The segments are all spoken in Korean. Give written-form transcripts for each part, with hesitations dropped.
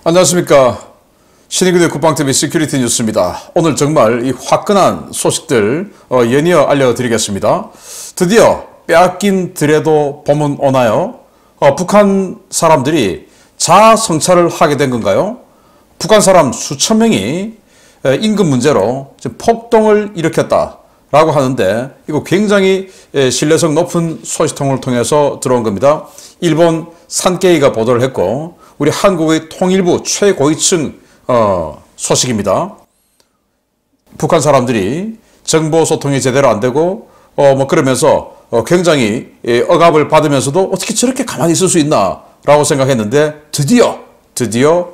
안녕하십니까. 신인근의 국방TV 시큐리티 뉴스입니다. 오늘 정말 이 화끈한 소식들 연이어 알려드리겠습니다. 드디어 빼앗긴 들에도 봄은 오나요? 북한 사람들이 자아 성찰을 하게 된 건가요? 북한 사람 수천 명이 임금 문제로 폭동을 일으켰다라고 하는데 이거 굉장히 신뢰성 높은 소식통을 통해서 들어온 겁니다. 일본 산케이가 보도를 했고 우리 한국의 통일부 최고위층 소식입니다. 북한 사람들이 정보 소통이 제대로 안 되고 그러면서 굉장히 억압을 받으면서도 어떻게 저렇게 가만히 있을 수 있나 라고 생각했는데 드디어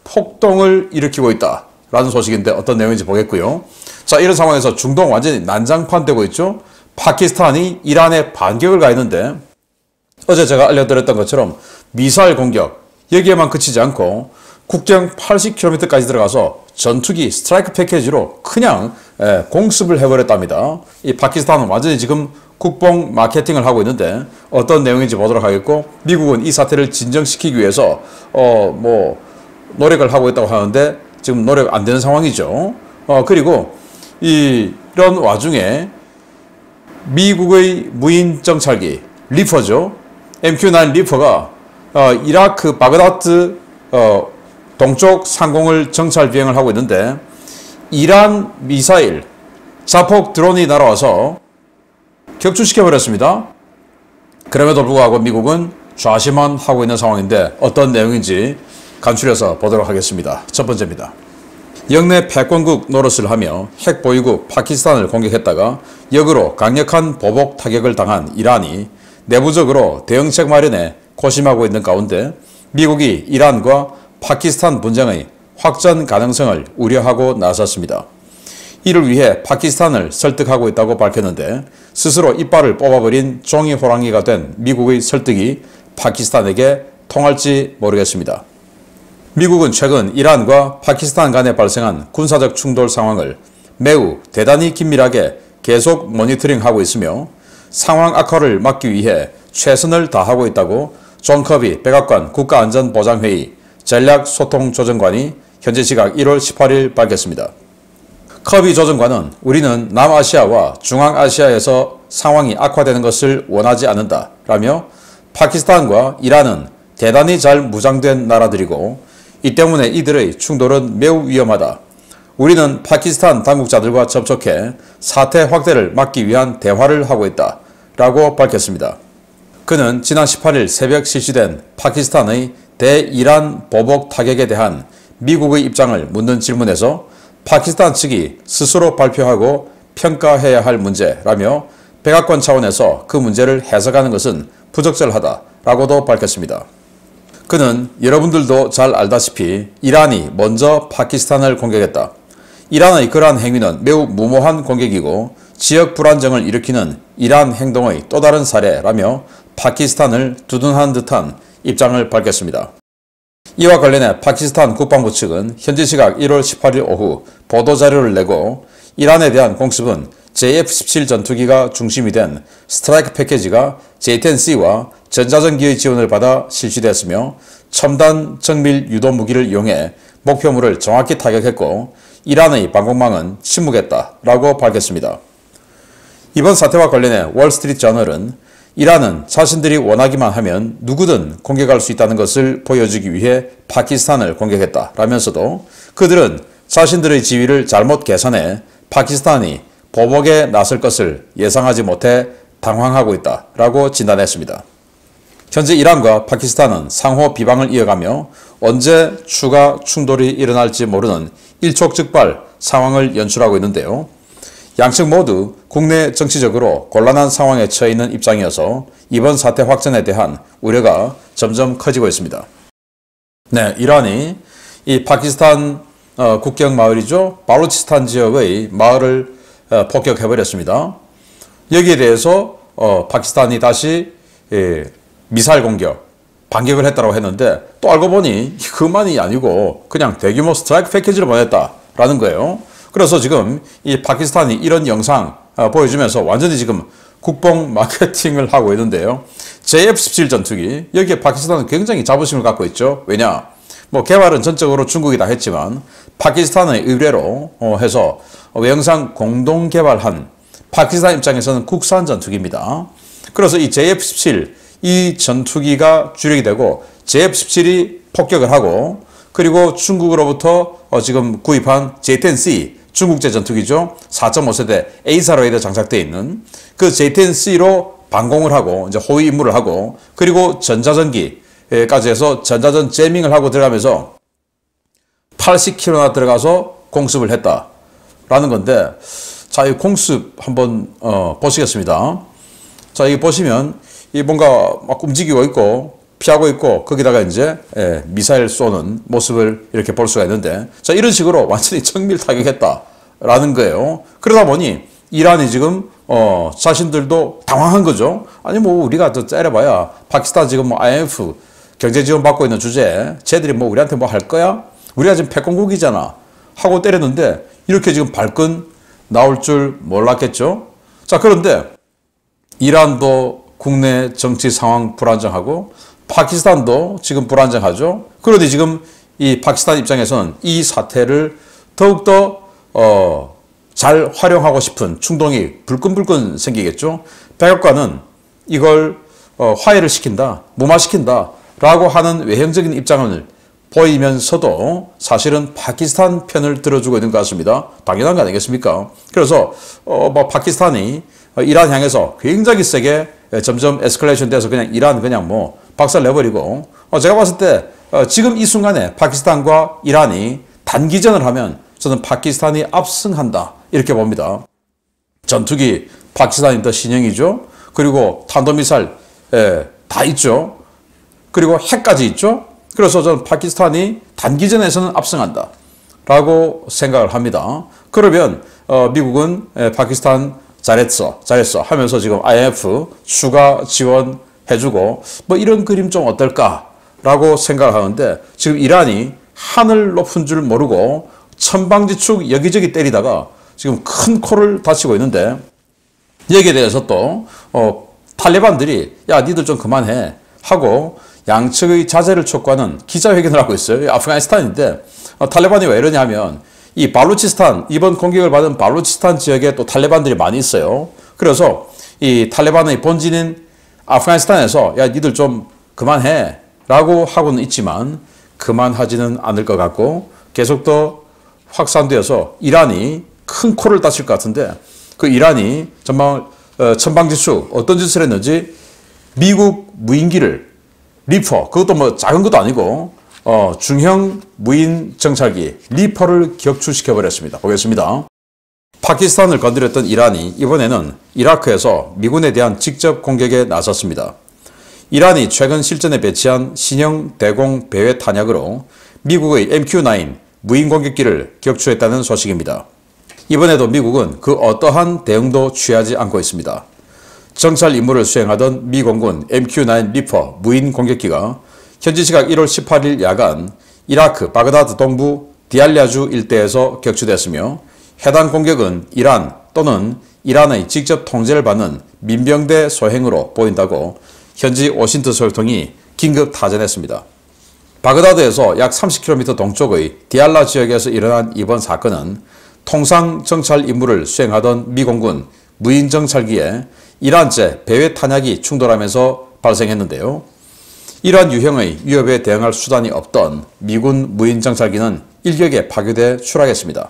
폭동을 일으키고 있다 라는 소식인데 어떤 내용인지 보겠고요. 자, 이런 상황에서 중동 완전히 난장판 되고 있죠. 파키스탄이 이란에 반격을 가했는데 어제 제가 알려드렸던 것처럼 미사일 공격 여기에만 그치지 않고 국경 80km까지 들어가서 전투기 스트라이크 패키지로 그냥 공습을 해버렸답니다. 이 파키스탄은 완전히 지금 국뽕 마케팅을 하고 있는데 어떤 내용인지 보도록 하겠고, 미국은 이 사태를 진정시키기 위해서 노력을 하고 있다고 하는데 지금 노력 안 되는 상황이죠. 그리고 이런 와중에 미국의 무인 정찰기 리퍼죠. MQ-9 리퍼가 이라크 바그다드 동쪽 상공을 정찰 비행을 하고 있는데 이란 미사일 자폭 드론이 날아와서 격추시켜버렸습니다. 그럼에도 불구하고 미국은 좌시만 하고 있는 상황인데 어떤 내용인지 간추려서 보도록 하겠습니다. 첫 번째입니다. 영내 패권국 노릇을 하며 핵 보유국 파키스탄을 공격했다가 역으로 강력한 보복 타격을 당한 이란이 내부적으로 대응책 마련에 고심하고 있는 가운데 미국이 이란과 파키스탄 분쟁의 확전 가능성을 우려하고 나섰습니다. 이를 위해 파키스탄을 설득하고 있다고 밝혔는데 스스로 이빨을 뽑아버린 종이 호랑이가 된 미국의 설득이 파키스탄에게 통할지 모르겠습니다. 미국은 최근 이란과 파키스탄 간에 발생한 군사적 충돌 상황을 매우 대단히 긴밀하게 계속 모니터링하고 있으며 상황 악화를 막기 위해 최선을 다하고 있다고 존 커비 백악관 국가안전보장회의 전략소통조정관이 현지 시각 1월 18일 밝혔습니다. 커비 조정관은 우리는 남아시아와 중앙아시아에서 상황이 악화되는 것을 원하지 않는다 라며 파키스탄과 이란은 대단히 잘 무장된 나라들이고 이 때문에 이들의 충돌은 매우 위험하다. 우리는 파키스탄 당국자들과 접촉해 사태 확대를 막기 위한 대화를 하고 있다 라고 밝혔습니다. 그는 지난 18일 새벽 실시된 파키스탄의 대이란 보복 타격에 대한 미국의 입장을 묻는 질문에서 파키스탄 측이 스스로 발표하고 평가해야 할 문제라며 백악관 차원에서 그 문제를 해석하는 것은 부적절하다라고도 밝혔습니다. 그는 여러분들도 잘 알다시피 이란이 먼저 파키스탄을 공격했다. 이란의 그러한 행위는 매우 무모한 공격이고 지역 불안정을 일으키는 이란 행동의 또 다른 사례라며 파키스탄을 두둔한 듯한 입장을 밝혔습니다. 이와 관련해 파키스탄 국방부 측은 현지 시각 1월 18일 오후 보도자료를 내고 이란에 대한 공습은 JF-17 전투기가 중심이 된 스트라이크 패키지가 J-10C와 전자전기의 지원을 받아 실시됐으며 첨단 정밀 유도 무기를 이용해 목표물을 정확히 타격했고 이란의 방공망은 침묵했다라고 밝혔습니다. 이번 사태와 관련해 월스트리트저널은 이란은 자신들이 원하기만 하면 누구든 공격할 수 있다는 것을 보여주기 위해 파키스탄을 공격했다라면서도 그들은 자신들의 지위를 잘못 계산해 파키스탄이 보복에 나설 것을 예상하지 못해 당황하고 있다라고 진단했습니다. 현재 이란과 파키스탄은 상호 비방을 이어가며 언제 추가 충돌이 일어날지 모르는 일촉즉발 상황을 연출하고 있는데요. 양측 모두 국내 정치적으로 곤란한 상황에 처해 있는 입장이어서 이번 사태 확전에 대한 우려가 점점 커지고 있습니다. 네, 이란이 이 파키스탄 국경 마을이죠. 발루치스탄 지역의 마을을 폭격해버렸습니다. 여기에 대해서 파키스탄이 다시 미사일 공격, 반격을 했다고 했는데 또 알고 보니 그만이 아니고 그냥 대규모 스트라이크 패키지를 보냈다라는 거예요. 그래서 지금 이 파키스탄이 이런 영상 보여주면서 완전히 지금 국뽕 마케팅을 하고 있는데요. JF-17 전투기, 여기에 파키스탄은 굉장히 자부심을 갖고 있죠. 왜냐? 뭐 개발은 전적으로 중국이 다 했지만 파키스탄의 의뢰로 해서 외형상 공동 개발한 파키스탄 입장에서는 국산 전투기입니다. 그래서 이 JF-17 이 전투기가 주력이 되고 JF-17이 폭격을 하고 그리고 중국으로부터 지금 구입한 J-10C 중국제 전투기죠. 4.5세대 A사로에도 장착되어 있는 그 J-10C로 방공을 하고 이제 호위 임무를 하고 그리고 전자전기까지 해서 전자전 제밍을 하고 들어가면서 80km나 들어가서 공습을 했다라는 건데 자, 이 공습 한번 보시겠습니다. 자, 여기 보시면 이 뭔가 막 움직이고 있고 피하고 있고 거기다가 이제 미사일 쏘는 모습을 이렇게 볼 수가 있는데 자, 이런 식으로 완전히 정밀 타격했다라는 거예요. 그러다 보니 이란이 지금 자신들도 당황한 거죠. 아니 뭐 우리가 더 때려봐야 파키스탄 지금 뭐 IMF 경제 지원 받고 있는 주제에 쟤들이 뭐 우리한테 뭐 할 거야? 우리가 지금 패권국이잖아 하고 때렸는데 이렇게 지금 발끈 나올 줄 몰랐겠죠. 자, 그런데 이란도 국내 정치 상황 불안정하고 파키스탄도 지금 불안정하죠. 그러니 지금 이 파키스탄 입장에서는 이 사태를 더욱더 잘 활용하고 싶은 충동이 불끈불끈 생기겠죠. 백악관은 이걸 화해를 시킨다, 무마시킨다 라고 하는 외형적인 입장을 보이면서도 사실은 파키스탄 편을 들어주고 있는 것 같습니다. 당연한 거 아니겠습니까? 그래서 뭐 파키스탄이 이란 향해서 굉장히 세게 점점 에스컬레이션 돼서 그냥 이란 그냥 뭐 박살 내버리고 제가 봤을 때 지금 이 순간에 파키스탄과 이란이 단기전을 하면 저는 파키스탄이 압승한다 이렇게 봅니다. 전투기 파키스탄이 더 신형이죠. 그리고 탄도미사일 다 있죠. 그리고 핵까지 있죠. 그래서 저는 파키스탄이 단기전에서는 압승한다 라고 생각을 합니다. 그러면 미국은 파키스탄 잘했어 하면서 지금 IMF 추가 지원해주고 뭐 이런 그림 좀 어떨까 라고 생각을 하는데 지금 이란이 하늘 높은 줄 모르고 천방지축 여기저기 때리다가 지금 큰 코를 다치고 있는데 여기에 대해서 또 탈레반들이 야 니들 좀 그만해 하고 양측의 자제를 촉구하는 기자회견을 하고 있어요. 아프가니스탄인데 탈레반이 왜 이러냐면 이 발루치스탄 이번 공격을 받은 발루치스탄 지역에 또 탈레반들이 많이 있어요. 그래서 이 탈레반의 본진인 아프가니스탄에서 야 니들 좀 그만해 라고 하고는 있지만 그만하지는 않을 것 같고 계속 더 확산되어서 이란이 큰 코를 다칠 것 같은데 그 이란이 정말 천방지축 어떤 짓을 했는지 미국 무인기를 리퍼 그것도 뭐 작은 것도 아니고 중형 무인 정찰기 리퍼를 격추시켜 버렸습니다. 보겠습니다. 파키스탄을 건드렸던 이란이 이번에는 이라크에서 미군에 대한 직접 공격에 나섰습니다. 이란이 최근 실전에 배치한 신형 대공 배회 탄약으로 미국의 MQ-9 무인 공격기를 격추했다는 소식입니다. 이번에도 미국은 그 어떠한 대응도 취하지 않고 있습니다. 정찰 임무를 수행하던 미 공군 MQ-9 리퍼 무인 공격기가 현지 시각 1월 18일 야간 이라크 바그다드 동부 디알리아주 일대에서 격추됐으며 해당 공격은 이란 또는 이란의 직접 통제를 받는 민병대 소행으로 보인다고 현지 워싱턴 소통이 긴급 타전했습니다. 바그다드에서 약 30km 동쪽의 디알라 지역에서 일어난 이번 사건은 통상 정찰 임무를 수행하던 미 공군 무인 정찰기에 이란제 배회 탄약이 충돌하면서 발생했는데요. 이러한 유형의 위협에 대응할 수단이 없던 미군 무인 정찰기는 일격에 파괴돼 추락했습니다.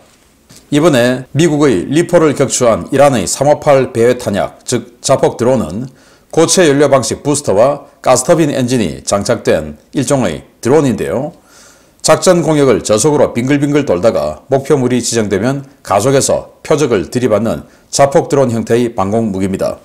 이번에 미국의 리퍼를 격추한 이란의 358 배회 탄약, 즉 자폭 드론은 고체 연료 방식 부스터와 가스터빈 엔진이 장착된 일종의 드론인데요. 작전 공격을 저속으로 빙글빙글 돌다가 목표물이 지정되면 가속해서 표적을 들이받는 자폭 드론 형태의 방공 무기입니다.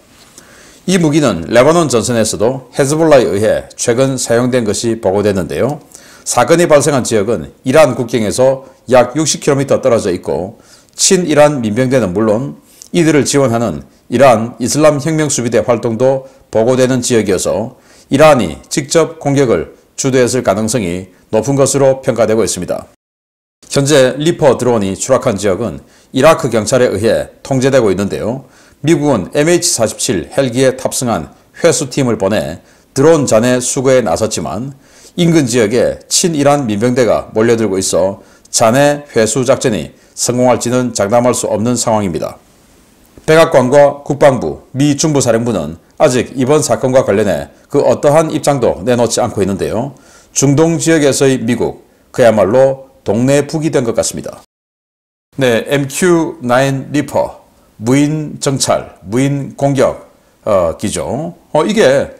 이 무기는 레바논 전선에서도 헤즈볼라에 의해 최근 사용된 것이 보고됐는데요. 사건이 발생한 지역은 이란 국경에서 약 60km 떨어져 있고 친이란 민병대는 물론 이들을 지원하는 이란 이슬람 혁명수비대 활동도 보고되는 지역이어서 이란이 직접 공격을 주도했을 가능성이 높은 것으로 평가되고 있습니다. 현재 리퍼 드론이 추락한 지역은 이라크 경찰에 의해 통제되고 있는데요. 미국은 MH-47 헬기에 탑승한 회수팀을 보내 드론 잔해 수거에 나섰지만 인근 지역에 친이란 민병대가 몰려들고 있어 잔해 회수 작전이 성공할지는 장담할 수 없는 상황입니다. 백악관과 국방부, 미 중부사령부는 아직 이번 사건과 관련해 그 어떠한 입장도 내놓지 않고 있는데요. 중동 지역에서의 미국, 그야말로 동네 북이 된 것 같습니다. 네, MQ-9 리퍼, 무인 정찰, 무인 공격 기죠. 이게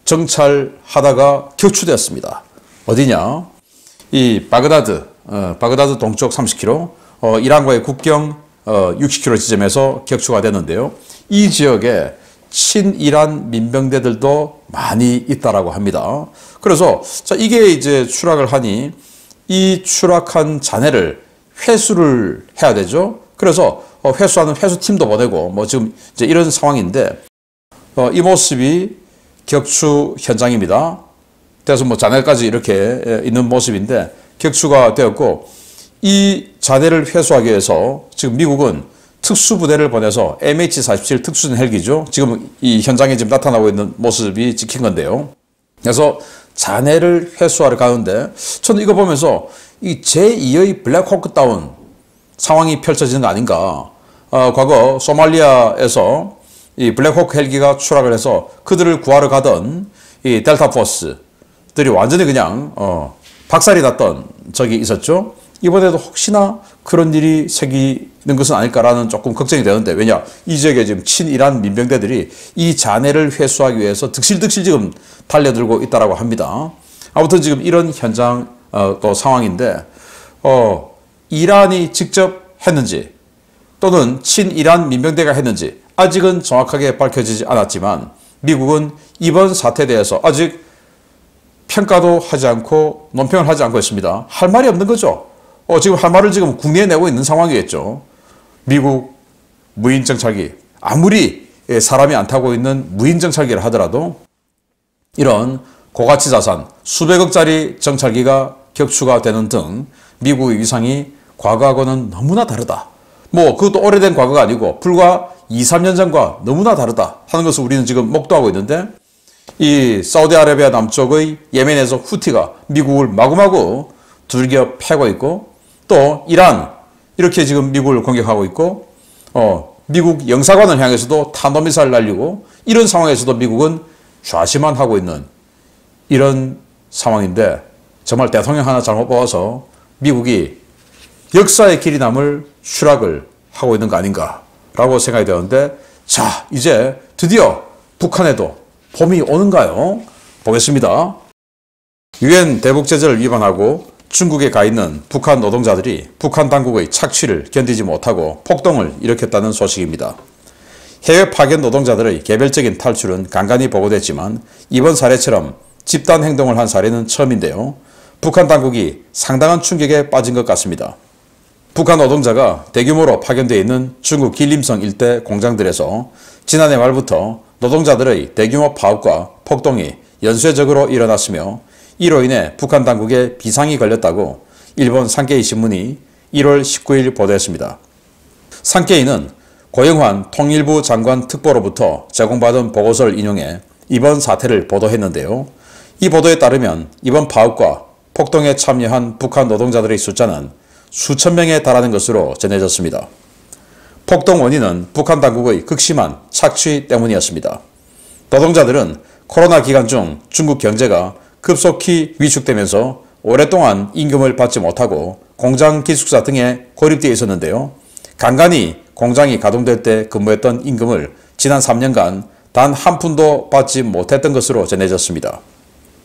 정찰하다가 격추되었습니다. 어디냐? 이 바그다드 동쪽 30km, 이란과의 국경 60km 지점에서 격추가 됐는데요. 이 지역에 친이란 민병대들도 많이 있다라고 합니다. 그래서 자, 이게 이제 추락을 하니 이 추락한 잔해를 회수를 해야 되죠. 그래서 회수하는 회수팀도 보내고 뭐 지금 이제 이런 상황인데 이 모습이 격추 현장입니다. 그래서 뭐 잔해까지 이렇게 있는 모습인데 격추가 되었고 이 잔해를 회수하기 위해서 지금 미국은 특수부대를 보내서 MH-47 특수전 헬기죠. 지금 이 현장에 지금 나타나고 있는 모습이 찍힌 건데요. 그래서 잔해를 회수하러 가는데 저는 이거 보면서 이 제2의 블랙호크 다운 상황이 펼쳐지는 거 아닌가. 과거 소말리아에서 이 블랙호크 헬기가 추락을 해서 그들을 구하러 가던 이 델타 포스들이 완전히 그냥 박살이 났던 적이 있었죠. 이번에도 혹시나 그런 일이 생기는 것은 아닐까라는 조금 걱정이 되는데 왜냐 이 지역에 지금 친이란 민병대들이 이 잔해를 회수하기 위해서 득실득실 지금 달려들고 있다라고 합니다. 아무튼 지금 이런 현장 또 상황인데 이란이 직접 했는지 또는 친이란 민병대가 했는지 아직은 정확하게 밝혀지지 않았지만 미국은 이번 사태에 대해서 아직 평가도 하지 않고 논평을 하지 않고 있습니다. 할 말이 없는 거죠. 지금 할 말을 지금 국내에 내고 있는 상황이겠죠. 미국 무인정찰기, 아무리 사람이 안 타고 있는 무인정찰기를 하더라도 이런 고가치 자산, 수백억짜리 정찰기가 격추가 되는 등 미국의 위상이 과거하고는 너무나 다르다. 뭐 그것도 오래된 과거가 아니고 불과 2, 3년 전과 너무나 다르다 하는 것을 우리는 지금 목도하고 있는데 이 사우디아라비아 남쪽의 예멘에서 후티가 미국을 마구마구 두들겨 패고 있고 또 이란 이렇게 지금 미국을 공격하고 있고 미국 영사관을 향해서도 탄도미사일 날리고 이런 상황에서도 미국은 좌시만하고 있는 이런 상황인데 정말 대통령 하나 잘못 뽑아서 미국이 역사의 길이 남을 추락을 하고 있는 거 아닌가라고 생각이 되는데 자 이제 드디어 북한에도 봄이 오는가요? 보겠습니다. 유엔 대북 제재를 위반하고 중국에 가 있는 북한 노동자들이 북한 당국의 착취를 견디지 못하고 폭동을 일으켰다는 소식입니다. 해외 파견 노동자들의 개별적인 탈출은 간간히 보고됐지만 이번 사례처럼 집단 행동을 한 사례는 처음인데요. 북한 당국이 상당한 충격에 빠진 것 같습니다. 북한 노동자가 대규모로 파견되어 있는 중국 길림성 일대 공장들에서 지난해 말부터 노동자들의 대규모 파업과 폭동이 연쇄적으로 일어났으며 이로 인해 북한 당국에 비상이 걸렸다고 일본 산케이 신문이 1월 19일 보도했습니다. 산케이는 고영환 통일부 장관 특보로부터 제공받은 보고서를 인용해 이번 사태를 보도했는데요. 이 보도에 따르면 이번 파업과 폭동에 참여한 북한 노동자들의 숫자는 수천 명에 달하는 것으로 전해졌습니다. 폭동 원인은 북한 당국의 극심한 착취 때문이었습니다. 노동자들은 코로나 기간 중 중국 경제가 급속히 위축되면서 오랫동안 임금을 받지 못하고 공장 기숙사 등에 고립되어 있었는데요. 간간히 공장이 가동될 때 근무했던 임금을 지난 3년간 단 한 푼도 받지 못했던 것으로 전해졌습니다.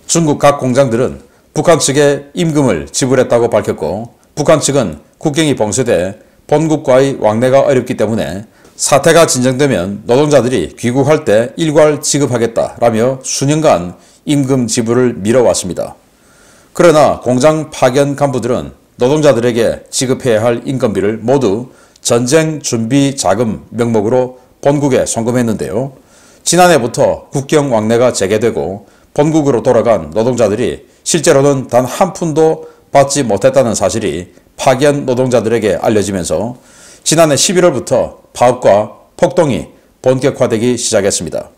중국 각 공장들은 북한 측에 임금을 지불했다고 밝혔고 북한 측은 국경이 봉쇄돼 본국과의 왕래가 어렵기 때문에 사태가 진정되면 노동자들이 귀국할 때 일괄 지급하겠다라며 수년간 임금 지불을 미뤄왔습니다. 그러나 공장 파견 간부들은 노동자들에게 지급해야 할 인건비를 모두 전쟁 준비 자금 명목으로 본국에 송금했는데요. 지난해부터 국경 왕래가 재개되고 본국으로 돌아간 노동자들이 실제로는 단 한 푼도 받지 못했다는 사실이 파견 노동자들에게 알려지면서 지난해 11월부터 파업과 폭동이 본격화되기 시작했습니다.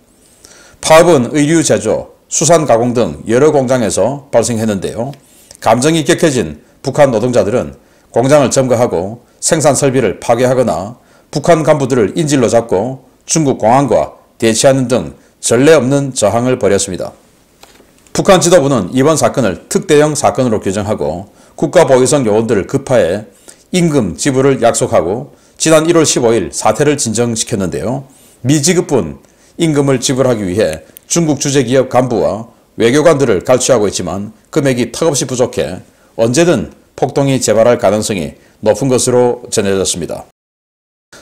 파업은 의류 제조, 수산 가공 등 여러 공장에서 발생했는데요. 감정이 격해진 북한 노동자들은 공장을 점거하고 생산 설비를 파괴하거나 북한 간부들을 인질로 잡고 중국 공안과 대치하는 등 전례 없는 저항을 벌였습니다. 북한 지도부는 이번 사건을 특대형 사건으로 규정하고 국가보위성 요원들을 급파해 임금 지불을 약속하고 지난 1월 15일 사태를 진정시켰는데요. 미지급분 임금을 지불하기 위해 중국 주재기업 간부와 외교관들을 갈취하고 있지만 금액이 턱없이 부족해 언제든 폭동이 재발할 가능성이 높은 것으로 전해졌습니다.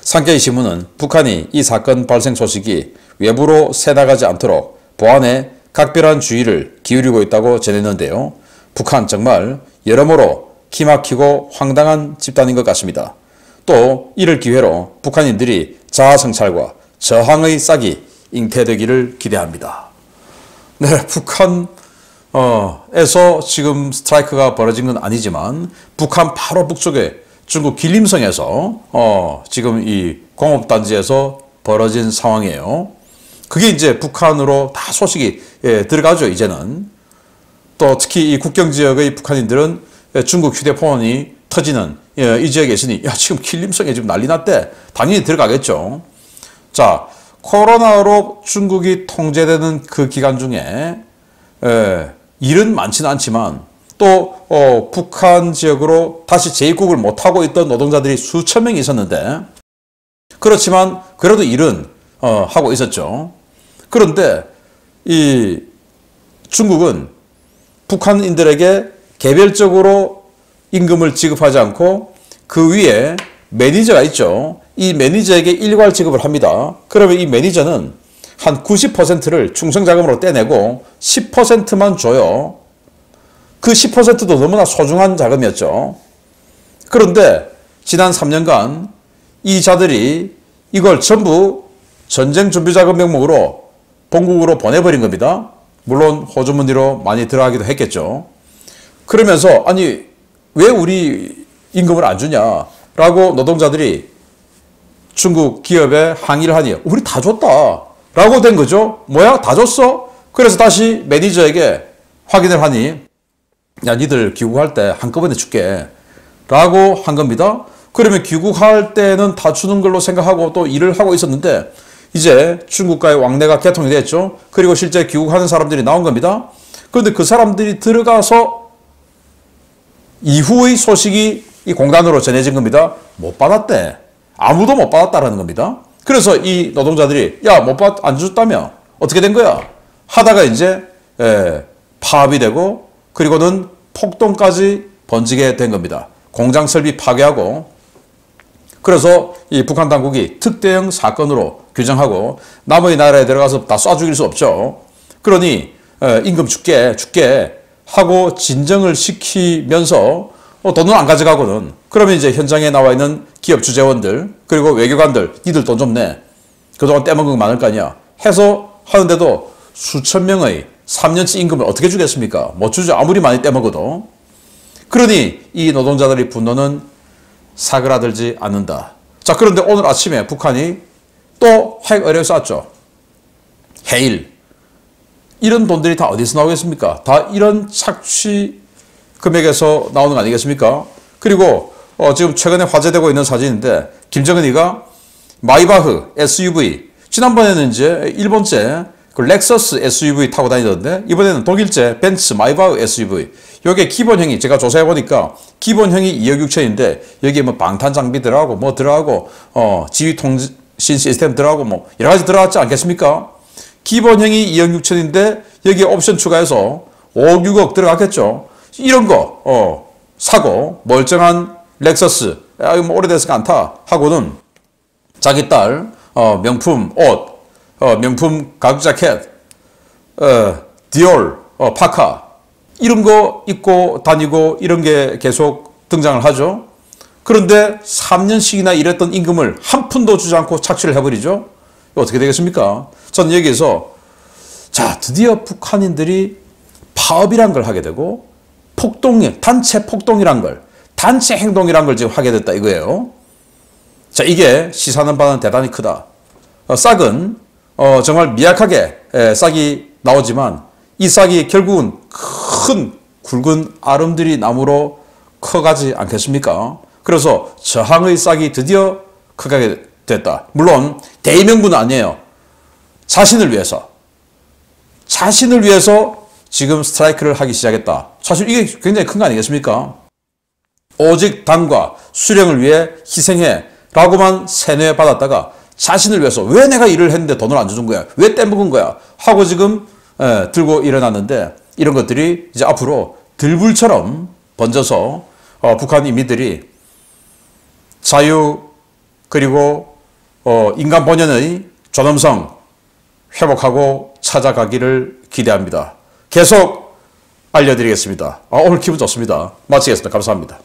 산케이 신문은 북한이 이 사건 발생 소식이 외부로 새나가지 않도록 보안에 각별한 주의를 기울이고 있다고 전했는데요. 북한 정말 여러모로 기막히고 황당한 집단인 것 같습니다. 또 이를 기회로 북한인들이 자아성찰과 저항의 싹이 잉태되기를 기대합니다. 네, 북한에서 지금 스트라이크가 벌어진 건 아니지만 북한 바로 북쪽에 중국 길림성에서 지금 이 공업단지에서 벌어진 상황이에요. 그게 이제 북한으로 다 소식이 들어가죠, 이제는. 또 특히 이 국경지역의 북한인들은 중국 휴대폰이 터지는 이 지역에 있으니 야, 지금 길림성에 지금 난리 났대. 당연히 들어가겠죠. 자, 코로나로 중국이 통제되는 그 기간 중에 일은 많지는 않지만 또 북한 지역으로 다시 재입국을 못하고 있던 노동자들이 수천 명이 있었는데 그렇지만 그래도 일은 하고 있었죠. 그런데 이 중국은 북한인들에게 개별적으로 임금을 지급하지 않고 그 위에 매니저가 있죠. 이 매니저에게 일괄 지급을 합니다. 그러면 이 매니저는 한 90%를 충성자금으로 떼내고 10%만 줘요. 그 10%도 너무나 소중한 자금이었죠. 그런데 지난 3년간 이 자들이 이걸 전부 전쟁 준비자금 명목으로 본국으로 보내버린 겁니다. 물론 호주머니로 많이 들어가기도 했겠죠. 그러면서 아니 왜 우리 임금을 안 주냐라고 노동자들이 중국 기업에 항의를 하니 우리 다 줬다 라고 된 거죠. 뭐야 다 줬어? 그래서 다시 매니저에게 확인을 하니 야 니들 귀국할 때 한꺼번에 줄게 라고 한 겁니다. 그러면 귀국할 때는 다 주는 걸로 생각하고 또 일을 하고 있었는데 이제 중국과의 왕래가 개통이 됐죠. 그리고 실제 귀국하는 사람들이 나온 겁니다. 그런데 그 사람들이 들어가서 이후의 소식이 이 공단으로 전해진 겁니다. 못 받았대. 아무도 못 받았다라는 겁니다. 그래서 이 노동자들이 야, 안 줬다며 어떻게 된 거야? 하다가 이제 파업이 되고 그리고는 폭동까지 번지게 된 겁니다. 공장 설비 파괴하고 그래서 이 북한 당국이 특대형 사건으로 규정하고 남의 나라에 들어가서 다 쏴 죽일 수 없죠. 그러니 임금 줄게 하고 진정을 시키면서 돈은 안 가져가고는 그러면 이제 현장에 나와 있는 기업 주재원들 그리고 외교관들 니들 돈 좀 내. 그동안 떼먹은 거 많을 거 아니야. 해서 하는데도 수천 명의 3년치 임금을 어떻게 주겠습니까? 못 주죠. 아무리 많이 떼먹어도. 그러니 이 노동자들의 분노는 사그라들지 않는다. 자, 그런데 오늘 아침에 북한이 또 핵 의뢰를 쐈죠. 해일. 이런 돈들이 다 어디서 나오겠습니까? 다 이런 착취 금액에서 나오는 거 아니겠습니까? 그리고 지금 최근에 화제되고 있는 사진인데 김정은이가 마이바흐 SUV 지난번에는 이제 일본제 그 렉서스 SUV 타고 다니던데 이번에는 독일제 벤츠 마이바흐 SUV 요게 기본형이 제가 조사해 보니까 기본형이 2억 6천인데 여기에 뭐 방탄 장비 들어가고 뭐 들어가고 지휘 통신 시스템 들어가고 뭐 여러 가지 들어갔지 않겠습니까? 기본형이 2억 6천인데 여기에 옵션 추가해서 5억 6억 들어갔겠죠. 이런 거 사고 멀쩡한 렉서스 뭐 오래돼서 안 타 하고는 자기 딸 명품 옷 명품 가죽 자켓 디올 파카 이런 거 입고 다니고 이런 게 계속 등장을 하죠. 그런데 3년씩이나 일했던 임금을 한 푼도 주지 않고 착취를 해버리죠. 어떻게 되겠습니까? 저는 여기에서 자 드디어 북한인들이 파업이란 걸 하게 되고 단체 폭동이란 걸 단체 행동이란 걸 지금 하게 됐다 이거예요. 자 이게 시사하는 바는 대단히 크다. 싹은 정말 미약하게 싹이 나오지만 이 싹이 결국은 큰 굵은 아름드리 나무로 커가지 않겠습니까? 그래서 저항의 싹이 드디어 커가게 됐다. 물론 대의명분은 아니에요. 자신을 위해서 지금 스트라이크를 하기 시작했다. 사실 이게 굉장히 큰 거 아니겠습니까? 오직 당과 수령을 위해 희생해 라고만 세뇌 받았다가 자신을 위해서 왜 내가 일을 했는데 돈을 안 주는 거야? 왜 떼먹은 거야? 하고 지금 들고 일어났는데 이런 것들이 이제 앞으로 들불처럼 번져서 북한 인민들이 자유 그리고 인간 본연의 존엄성 회복하고 찾아가기를 기대합니다. 계속 알려드리겠습니다. 오늘 기분 좋습니다. 마치겠습니다. 감사합니다.